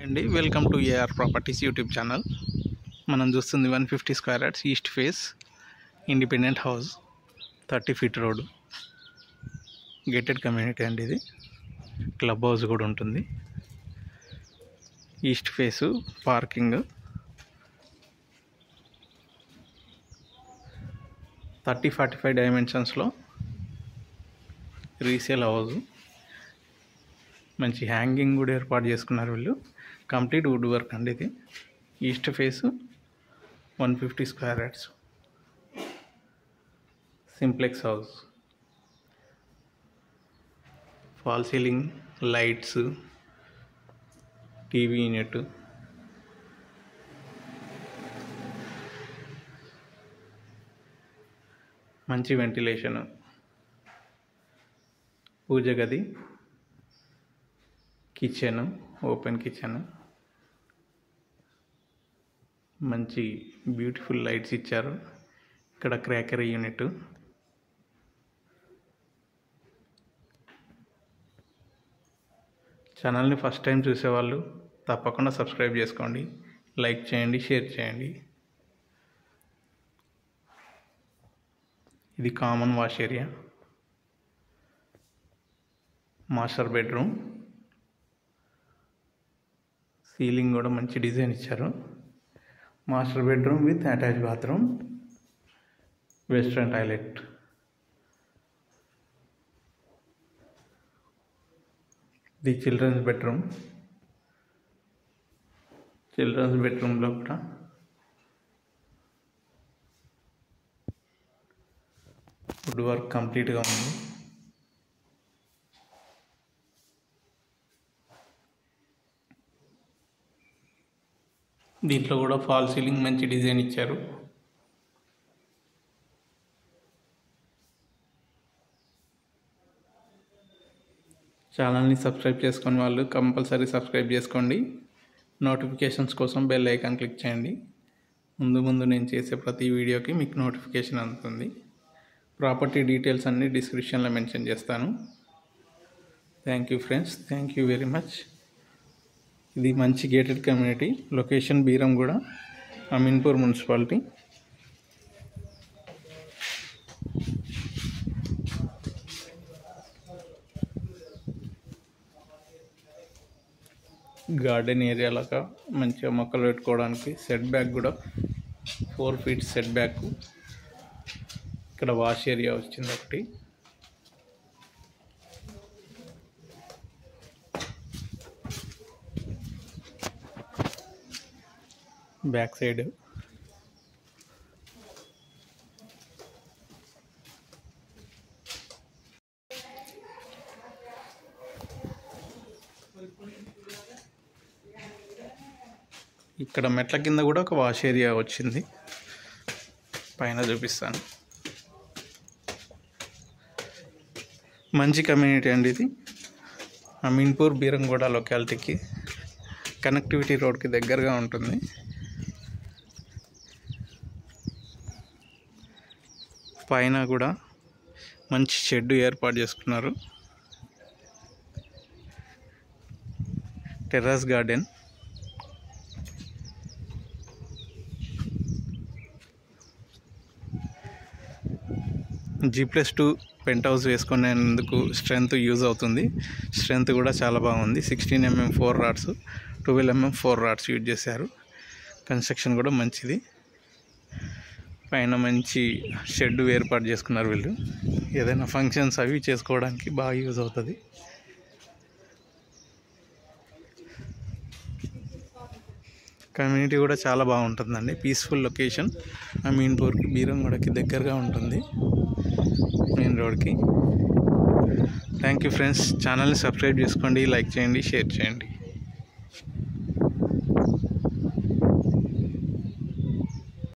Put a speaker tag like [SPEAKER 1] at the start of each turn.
[SPEAKER 1] అండి welcome to AR properties YouTube channel. మనం చూస్తుంది 150 square yards east face independent house, 30 feet road, gated community అండి. ఇది club house కూడా ఉంటుంది. ఈస్ట్ ఫేసు, పార్కింగ్, 30-45 డైమెన్షన్స్లో రీసేల్ హౌస్. మంచి హ్యాంగింగ్ కూడా ఏర్పాటు చేసుకున్నారు వీళ్ళు. కంప్లీట్ వుడ్ వర్క్ అండి. ఇది east face 150 square yards simplex house. Fall ceiling, lights, TV unit, మంచి వెంటిలేషను, పూజ గది, కిచెన్, ఓపెన్ కిచెన్, మంచి బ్యూటిఫుల్ లైట్స్ ఇచ్చారు. ఇక్కడ క్రాకరీ యూనిట్. ఛానల్ని ఫస్ట్ టైం చూసేవాళ్ళు తప్పకుండా సబ్స్క్రైబ్ చేసుకోండి, లైక్ చేయండి, షేర్ చేయండి. ఇది common wash area, master bedroom. Ceiling కూడా మంచి డిజైన్ ఇచ్చారు. Master bedroom with attach bathroom, western toilet. The children's bedroom. Children's బెడ్రూమ్లో కూడా వుడ్ వర్క్ కంప్లీట్గా ఉంది. దీంట్లో కూడా ఫాల్ సీలింగ్ మంచి డిజైన్ ఇచ్చారు. ఛానల్ని సబ్స్క్రైబ్ చేసుకునే వాళ్ళు కంపల్సరీ సబ్స్క్రైబ్ చేసుకోండి. నోటిఫికేషన్స్ కోసం బెల్ ఐకాన్ క్లిక్ చేయండి. ముందు నేను చేసే ప్రతి వీడియోకి మీకు నోటిఫికేషన్ అందుతుంది. ప్రాపర్టీ డీటెయిల్స్ అన్నీ డిస్క్రిప్షన్లో మెన్షన్ చేస్తాను. Thank you friends, thank you very much. ఇది మంచి gated community. Location Beeramguda, Ameenpur municipality. Garden area లాగా మంచిగా మొక్కలు పెట్టుకోవడానికి సెట్ బ్యాక్ కూడా 4 feet సెట్ బ్యాక్. ఇక్కడ వాష్ ఏరియా వచ్చింది ఒకటి. బ్యాక్ సైడ్ ఇక్కడ మెట్ల కింద కూడా ఒక వాష్ ఏరియా వచ్చింది. పైన చూపిస్తాను. మంచి కమ్యూనిటీ అండి ఇది. అమీన్పూర్ బీరంగూడ లొకాలిటీకి, కనెక్టివిటీ రోడ్కి దగ్గరగా ఉంటుంది. పైన కూడా మంచి షెడ్ ఏర్పాటు చేసుకున్నారు. Terrace garden. G+2 penthouse వేసుకునేందుకు స్ట్రెంత్ యూజ్ అవుతుంది. స్ట్రెంత్ కూడా చాలా బాగుంది. 16 mm 4 rods, 12 mm 4 rods use చేశారు. కన్స్ట్రక్షన్ కూడా మంచిది. పైన మంచి షెడ్ ఏర్పాటు చేసుకున్నారు వీళ్ళు. ఏదైనా ఫంక్షన్స్ అవి చేసుకోవడానికి బాగా యూజ్ అవుతుంది. కమ్యూనిటీ కూడా చాలా బాగుంటుందండి. Peaceful location. అమీన్పూర్కి, బీరంగూడకి దగ్గరగా ఉంటుంది, మెయిన్ రోడ్కి. Thank you friends. ఛానల్ని సబ్స్క్రైబ్ చేసుకోండి, లైక్ చేయండి, షేర్ చేయండి.